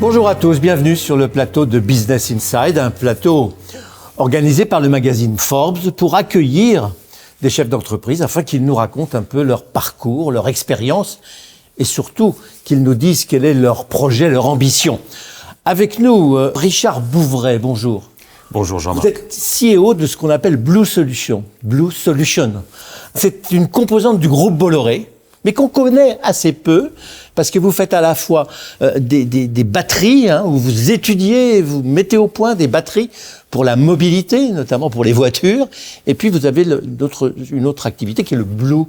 Bonjour à tous, bienvenue sur le plateau de Business Inside, un plateau organisé par le magazine Forbes pour accueillir des chefs d'entreprise afin qu'ils nous racontent un peu leur parcours, leur expérience et surtout qu'ils nous disent quel est leur projet, leur ambition. Avec nous, Richard Bouvray, bonjour. Bonjour Jean-Marc. Vous êtes CEO de ce qu'on appelle Blue Solution. Blue Solution. C'est une composante du groupe Bolloré, mais qu'on connaît assez peu, parce que vous faites à la fois des batteries, où vous étudiez, vous mettez au point des batteries pour la mobilité, notamment pour les voitures, et puis vous avez une autre activité qui est le Blue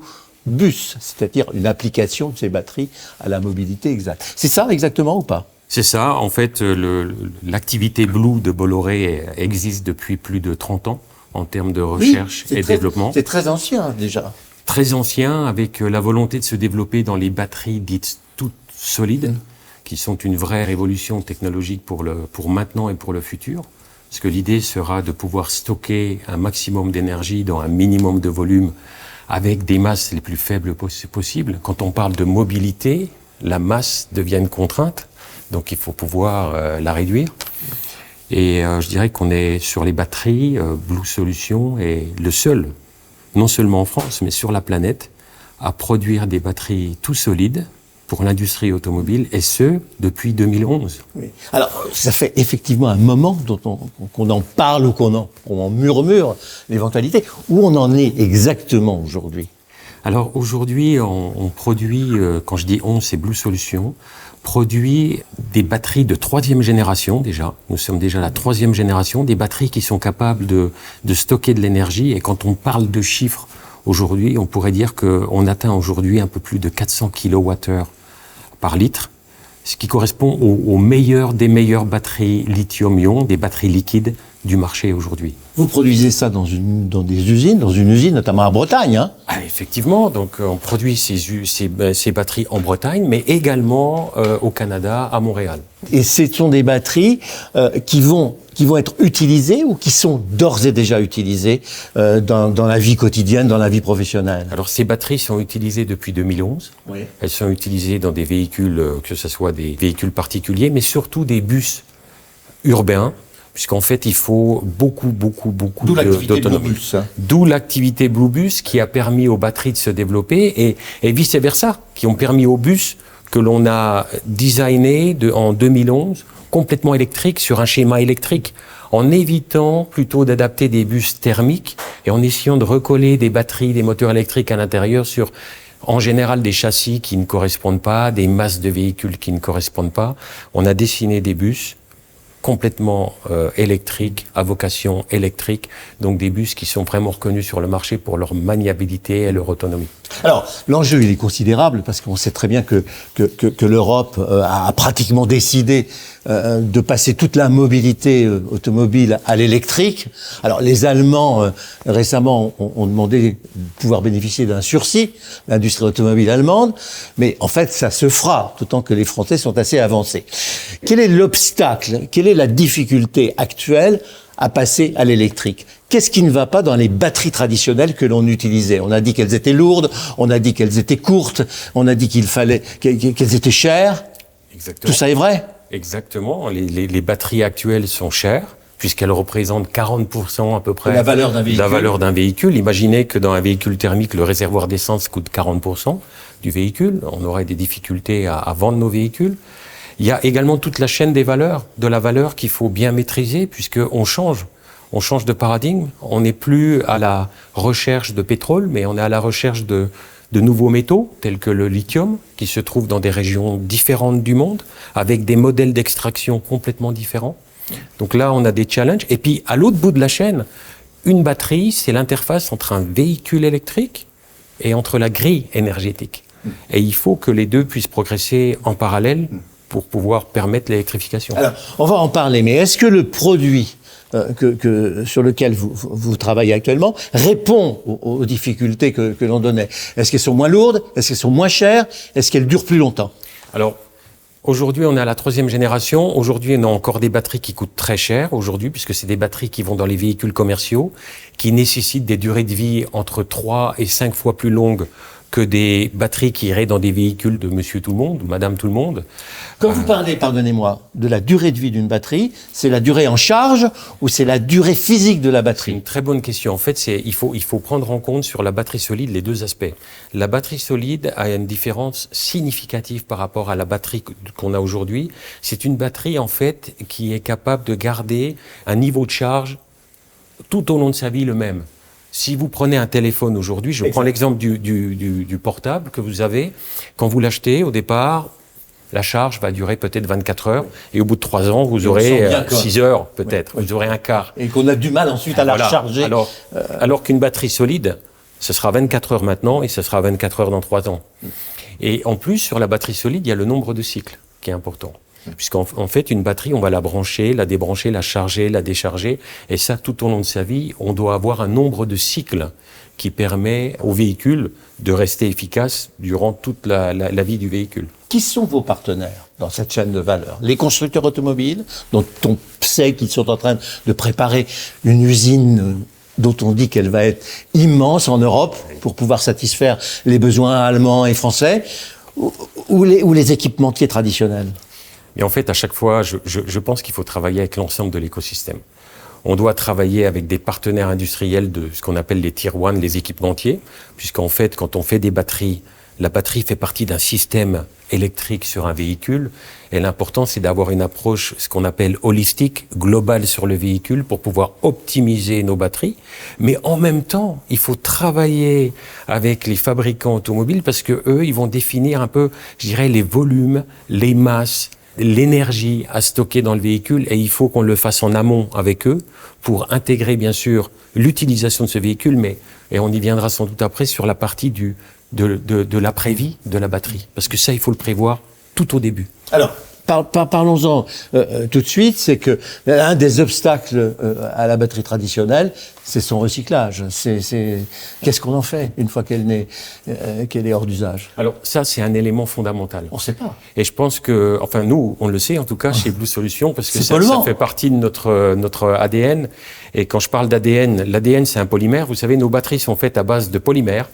Bus, c'est-à-dire une application de ces batteries à la mobilité exacte. C'est ça exactement ou pas ? C'est ça, en fait, l'activité Blue de Bolloré existe depuis plus de 30 ans en termes de recherche et développement. C'est très ancien déjà. Très ancien, avec la volonté de se développer dans les batteries dites toutes solides, qui sont une vraie révolution technologique pour maintenant et pour le futur. Parce que l'idée sera de pouvoir stocker un maximum d'énergie dans un minimum de volume avec des masses les plus faibles possibles. Quand on parle de mobilité, la masse devient une contrainte, donc il faut pouvoir la réduire. Et je dirais qu'on est sur les batteries, Blue Solution est le seul, non seulement en France, mais sur la planète, à produire des batteries tout solides pour l'industrie automobile, et ce, depuis 2011. Oui. Alors, ça fait effectivement un moment qu'on en parle ou qu'on en murmure l'éventualité. Où on en est exactement aujourd'hui ? Alors aujourd'hui, on produit, quand je dis on, c'est Blue Solution, produit des batteries de 3e génération déjà. Nous sommes déjà la 3e génération, des batteries qui sont capables de stocker de l'énergie. Et quand on parle de chiffres aujourd'hui, on pourrait dire qu'on atteint aujourd'hui un peu plus de 400 kWh par litre, ce qui correspond aux meilleures des meilleures batteries lithium-ion, des batteries liquides du marché aujourd'hui. Vous produisez ça dans une usine notamment en Bretagne, hein ? Ah, effectivement, donc on produit ces batteries en Bretagne, mais également au Canada, à Montréal. Et ce sont des batteries qui vont être utilisées ou qui sont d'ores et déjà utilisées dans la vie quotidienne, dans la vie professionnelle ? Alors ces batteries sont utilisées depuis 2011. Oui. Elles sont utilisées dans des véhicules, que ce soit des véhicules particuliers, mais surtout des bus urbains, puisqu'en fait, il faut beaucoup d'autonomie. D'où l'activité Blue Bus qui a permis aux batteries de se développer et vice-versa, qui ont permis aux bus que l'on a designé en 2011 complètement électriques sur un schéma électrique, en évitant plutôt d'adapter des bus thermiques et en essayant de recoller des batteries, des moteurs électriques à l'intérieur sur, en général, des châssis qui ne correspondent pas, des masses de véhicules qui ne correspondent pas. On a dessiné des bus complètement électriques, à vocation électrique, donc des bus qui sont vraiment reconnus sur le marché pour leur maniabilité et leur autonomie. Alors, l'enjeu, il est considérable parce qu'on sait très bien que l'Europe a pratiquement décidé de passer toute la mobilité automobile à l'électrique. Alors, les Allemands, récemment, ont demandé de pouvoir bénéficier d'un sursis, l'industrie automobile allemande, mais en fait, ça se fera, d'autant que les Français sont assez avancés. Quel est l'obstacle, quelle est la difficulté actuelle à passer à l'électrique? Qu'est-ce qui ne va pas dans les batteries traditionnelles que l'on utilisait? On a dit qu'elles étaient lourdes, on a dit qu'elles étaient courtes, on a dit qu'elles étaient chères. Exactement. Tout ça est vrai? Exactement. Les batteries actuelles sont chères, puisqu'elles représentent 40% à peu près de la valeur d'un véhicule. Imaginez que dans un véhicule thermique, le réservoir d'essence coûte 40% du véhicule. On aurait des difficultés à vendre nos véhicules. Il y a également toute la chaîne de la valeur qu'il faut bien maîtriser, puisqu'on change. On change de paradigme. On n'est plus à la recherche de pétrole, mais on est à la recherche de nouveaux métaux, tels que le lithium, qui se trouve dans des régions différentes du monde, avec des modèles d'extraction complètement différents. Donc là, on a des challenges. Et puis, à l'autre bout de la chaîne, une batterie, c'est l'interface entre un véhicule électrique et entre la grille énergétique. Et il faut que les deux puissent progresser en parallèle pour pouvoir permettre l'électrification. Alors, on va en parler, mais est-ce que le produit sur lequel vous travaillez actuellement répond aux difficultés que l'on donnait? Est-ce qu'elles sont moins lourdes? Est-ce qu'elles sont moins chères? Est-ce qu'elles durent plus longtemps? Alors, aujourd'hui, on est à la 3e génération. Aujourd'hui, on a encore des batteries qui coûtent très cher, aujourd'hui, puisque c'est des batteries qui vont dans les véhicules commerciaux, qui nécessitent des durées de vie entre 3 et 5 fois plus longues que des batteries qui iraient dans des véhicules de monsieur tout le monde, ou madame tout le monde. Quand vous parlez, pardonnez-moi, de la durée de vie d'une batterie, c'est la durée en charge ou c'est la durée physique de la C'est batterie? une très bonne question. En fait, il faut prendre en compte sur la batterie solide les deux aspects. La batterie solide a une différence significative par rapport à la batterie qu'on a aujourd'hui. C'est une batterie, en fait, qui est capable de garder un niveau de charge tout au long de sa vie le même. Si vous prenez un téléphone aujourd'hui, je prends l'exemple du portable que vous avez, quand vous l'achetez au départ, la charge va durer peut-être 24 heures et au bout de 3 ans, vous aurez 6 heures peut-être, vous aurez un quart. Et qu'on a du mal ensuite à la recharger. Alors qu'une batterie solide, ce sera 24 heures maintenant et ce sera 24 heures dans 3 ans. Et en plus, sur la batterie solide, il y a le nombre de cycles qui est important. Puisqu'en fait, une batterie, on va la brancher, la débrancher, la charger, la décharger. Et ça, tout au long de sa vie, on doit avoir un nombre de cycles qui permet au véhicule de rester efficace durant toute la vie du véhicule. Qui sont vos partenaires dans cette chaîne de valeur? Les constructeurs automobiles, dont on sait qu'ils sont en train de préparer une usine dont on dit qu'elle va être immense en Europe pour pouvoir satisfaire les besoins allemands et français, ou les équipementiers traditionnels? Et en fait, à chaque fois, je pense qu'il faut travailler avec l'ensemble de l'écosystème. On doit travailler avec des partenaires industriels de ce qu'on appelle les Tier 1, les équipementiers, puisqu'en fait, quand on fait des batteries, la batterie fait partie d'un système électrique sur un véhicule. Et l'important, c'est d'avoir une approche, ce qu'on appelle holistique, globale sur le véhicule pour pouvoir optimiser nos batteries. Mais en même temps, il faut travailler avec les fabricants automobiles parce que eux, ils vont définir un peu, je dirais, les volumes, les masses, l'énergie à stocker dans le véhicule et il faut qu'on le fasse en amont avec eux pour intégrer bien sûr l'utilisation de ce véhicule, et on y viendra sans doute après sur la partie de l'après-vie de la batterie. Parce que ça, il faut le prévoir tout au début. Alors, parlons-en tout de suite, c'est que un des obstacles à la batterie traditionnelle, c'est son recyclage. Qu'est-ce qu'on en fait une fois qu'elle est hors d'usage? Alors ça, c'est un élément fondamental. On ne sait pas. Et je pense que, enfin nous, on le sait en tout cas chez Blue Solutions, parce que ça fait partie de notre ADN. Et quand je parle d'ADN, l'ADN c'est un polymère. Vous savez, nos batteries sont faites à base de polymères.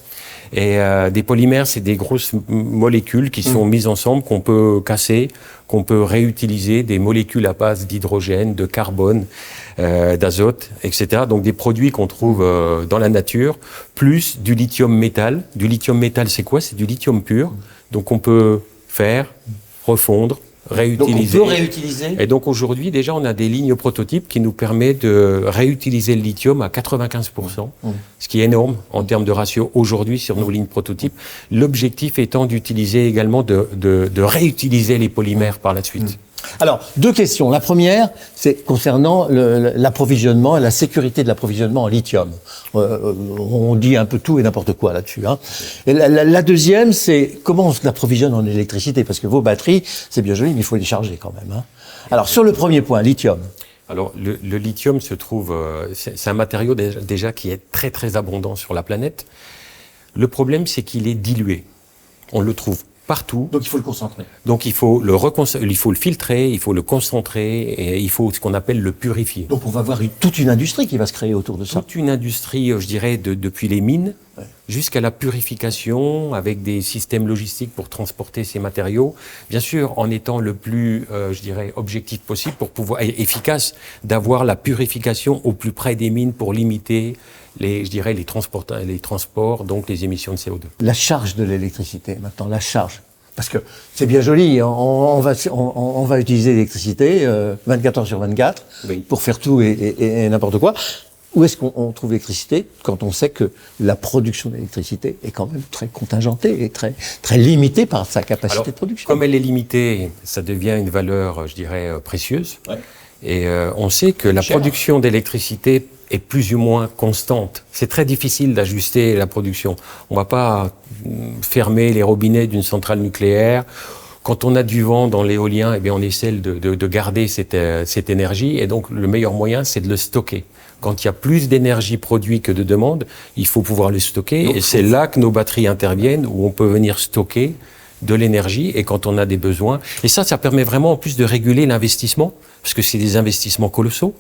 Et des polymères, c'est des grosses molécules qui sont mises ensemble, qu'on peut casser, qu'on peut réutiliser, des molécules à base d'hydrogène, de carbone, d'azote, etc. Donc des produits qu'on trouve dans la nature, plus du lithium métal. Du lithium métal, c'est quoi? C'est du lithium pur. Donc on peut faire, refondre, réutiliser. Donc on peut réutiliser. Et donc aujourd'hui, déjà, on a des lignes prototypes qui nous permettent de réutiliser le lithium à 95%, ce qui est énorme en termes de ratio aujourd'hui sur nos lignes prototypes. L'objectif étant d'utiliser également, de réutiliser les polymères par la suite. Alors, deux questions. La première, c'est concernant l'approvisionnement et la sécurité de l'approvisionnement en lithium. On dit un peu tout et n'importe quoi là-dessus. Hein. Et la deuxième, c'est comment on l'approvisionne en électricité, parce que vos batteries, c'est bien joli, mais il faut les charger quand même. Hein. Alors, sur le premier point, lithium. Alors, le lithium se trouve... c'est un matériau déjà qui est très, très abondant sur la planète. Le problème, c'est qu'il est dilué. On le trouve partout. Donc il faut le concentrer. Donc il faut le filtrer, il faut le concentrer et il faut ce qu'on appelle le purifier. Donc on va avoir toute une industrie qui va se créer autour de ça. Toute une industrie, je dirais, depuis les mines jusqu'à la purification avec des systèmes logistiques pour transporter ces matériaux. Bien sûr, en étant le plus, je dirais, objectif possible pour pouvoir, et efficace, d'avoir la purification au plus près des mines pour limiter les transports, donc les émissions de CO2. La charge de l'électricité, maintenant, la charge. Parce que c'est bien joli, on va utiliser l'électricité 24 heures sur 24 pour faire tout et n'importe quoi. Où est-ce qu'on trouve l'électricité quand on sait que la production d'électricité est quand même très contingentée et très, très limitée par sa capacité de production? Comme elle est limitée, ça devient une valeur, je dirais, précieuse. Ouais. Et on sait que la production d'électricité est plus ou moins constante. C'est très difficile d'ajuster la production. On ne va pas fermer les robinets d'une centrale nucléaire. Quand on a du vent dans l'éolien, eh bien on essaie de garder cette énergie. Et donc le meilleur moyen, c'est de le stocker. Quand il y a plus d'énergie produite que de demande, il faut pouvoir le stocker. Donc, et c'est là que nos batteries interviennent, où on peut venir stocker de l'énergie et quand on a des besoins. Et ça permet vraiment en plus de réguler l'investissement, parce que c'est des investissements colossaux,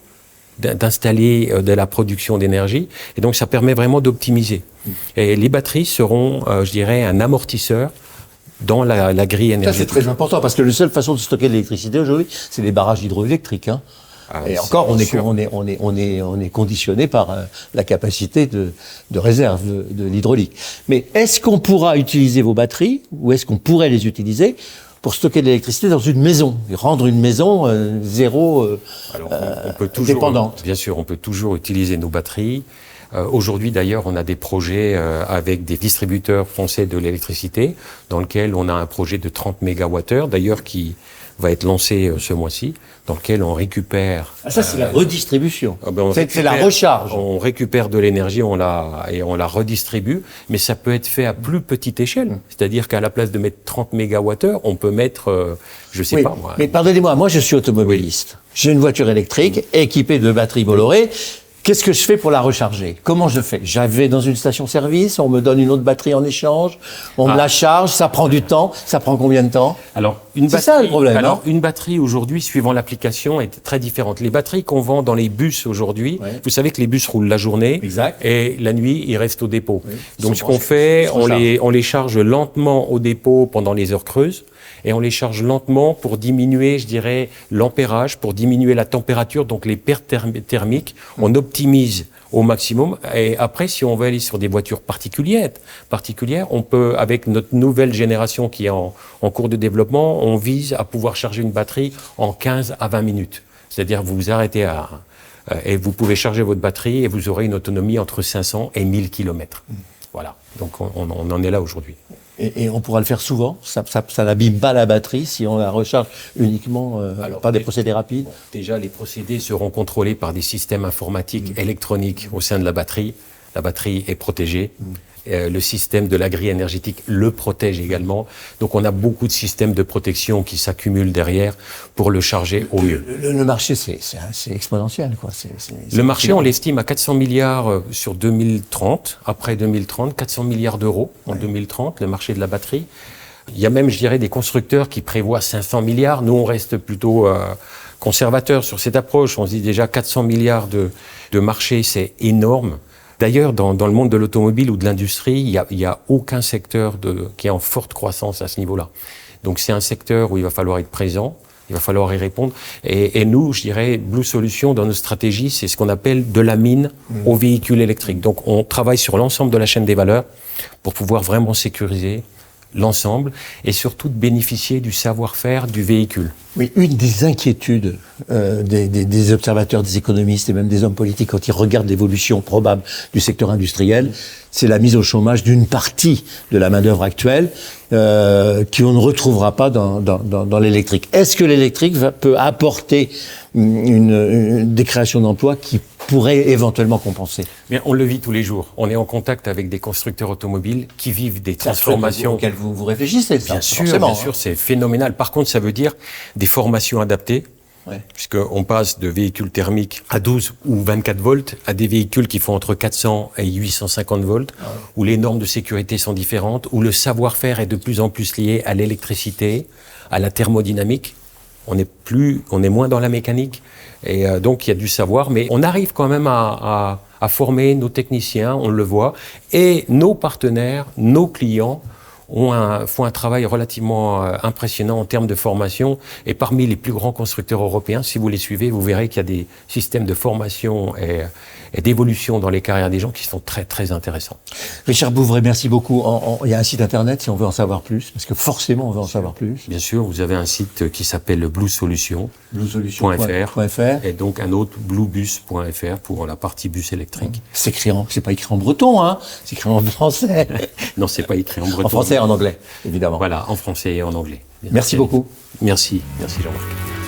d'installer de la production d'énergie. Et donc ça permet vraiment d'optimiser. Et les batteries seront, je dirais, un amortisseur dans la grille énergétique. Ça, c'est très important, parce que la seule façon de stocker de l'électricité aujourd'hui, c'est les barrages hydroélectriques. Hein. Et encore, on est conditionné par la capacité de réserve de l'hydraulique. Mais est-ce qu'on pourra utiliser vos batteries, ou est-ce qu'on pourrait les utiliser pour stocker de l'électricité dans une maison, et rendre une maison zéro on peut toujours, dépendante? Bien sûr, on peut toujours utiliser nos batteries. Aujourd'hui, d'ailleurs, on a des projets avec des distributeurs français de l'électricité, dans lequel on a un projet de 30 MWh, d'ailleurs, qui va être lancé ce mois-ci, dans lequel on récupère... Ah, ça, c'est la redistribution. C'est la recharge. On récupère de l'énergie, et on la redistribue, mais ça peut être fait à plus petite échelle. C'est-à-dire qu'à la place de mettre 30 MWh, on peut mettre, je sais pas moi... Mais pardonnez-moi, moi je suis automobiliste. J'ai une voiture électrique équipée de batteries Bolloré. Qu'est-ce que je fais pour la recharger? Comment je fais? J'avais dans une station-service, on me donne une autre batterie en échange, on me la charge, ça prend du temps. Ça prend combien de temps? Alors, c'est ça le problème. Alors, une batterie aujourd'hui, suivant l'application, est très différente. Les batteries qu'on vend dans les bus aujourd'hui, vous savez que les bus roulent la journée, et la nuit, ils restent au dépôt. Oui. Donc, ce qu'on fait, on les charge lentement au dépôt pendant les heures creuses, et on les charge lentement pour diminuer, je dirais, l'ampérage, pour diminuer la température, donc les pertes thermiques. On optimise au maximum. Et après, si on veut aller sur des voitures particulières, on peut, avec notre nouvelle génération qui est en cours de développement, on vise à pouvoir charger une batterie en 15 à 20 minutes. C'est-à-dire, vous vous arrêtez et vous pouvez charger votre batterie et vous aurez une autonomie entre 500 et 1000 km. Voilà. Donc, on en est là aujourd'hui. Et on pourra le faire souvent. Ça n'abîme pas la batterie si on la recharge uniquement par des procédés rapides. Bon, déjà, les procédés seront contrôlés par des systèmes informatiques électroniques au sein de la batterie. La batterie est protégée. Le système de la grille énergétique le protège également. Donc, on a beaucoup de systèmes de protection qui s'accumulent derrière pour le charger au mieux. Le marché, c'est exponentiel, quoi. Le marché, on l'estime à 400 milliards sur 2030. Après 2030, 400 milliards d'euros en 2030, le marché de la batterie. Il y a même, je dirais, des constructeurs qui prévoient 500 milliards. Nous, on reste plutôt conservateurs sur cette approche. On se dit déjà 400 milliards de marché, c'est énorme. D'ailleurs, dans le monde de l'automobile ou de l'industrie, il y a aucun secteur qui est en forte croissance à ce niveau-là. Donc, c'est un secteur où il va falloir être présent, il va falloir y répondre. Et nous, je dirais, Blue Solutions, dans nos stratégies, c'est ce qu'on appelle de la mine aux véhicules électriques. Donc, on travaille sur l'ensemble de la chaîne des valeurs pour pouvoir vraiment sécuriser l'ensemble et surtout de bénéficier du savoir-faire du véhicule. Oui, une des inquiétudes des observateurs, des économistes et même des hommes politiques quand ils regardent l'évolution probable du secteur industriel, c'est la mise au chômage d'une partie de la main-d'œuvre actuelle qu'on ne retrouvera pas dans l'électrique. Est-ce que l'électrique peut apporter des créations d'emplois qui pourraient éventuellement compenser? Bien, on le vit tous les jours. On est en contact avec des constructeurs automobiles qui vivent des transformations. Auxquelles vous réfléchissez, ça, bien sûr, c'est phénoménal. Par contre, ça veut dire des formations adaptées, puisqu'on passe de véhicules thermiques à 12 ou 24 volts à des véhicules qui font entre 400 et 850 volts, où les normes de sécurité sont différentes, où le savoir-faire est de plus en plus lié à l'électricité, à la thermodynamique. On est moins dans la mécanique, et donc il y a du savoir, mais on arrive quand même à former nos techniciens, on le voit, et nos partenaires, nos clients font un travail relativement impressionnant en termes de formation. Et parmi les plus grands constructeurs européens, si vous les suivez, vous verrez qu'il y a des systèmes de formation et d'évolution dans les carrières des gens qui sont très, très intéressants. Richard Bouveret, merci beaucoup. Il y a un site internet si on veut en savoir plus, parce que forcément on veut en savoir plus. Bien sûr, vous avez un site qui s'appelle bluesolutions.fr et donc un autre bluebus.fr pour la partie bus électrique. C'est pas écrit en breton, hein. C'est écrit en français. Non, c'est pas écrit en breton. En français et en anglais, évidemment. Voilà, en français et en anglais. Merci beaucoup. Merci Jean-Marc.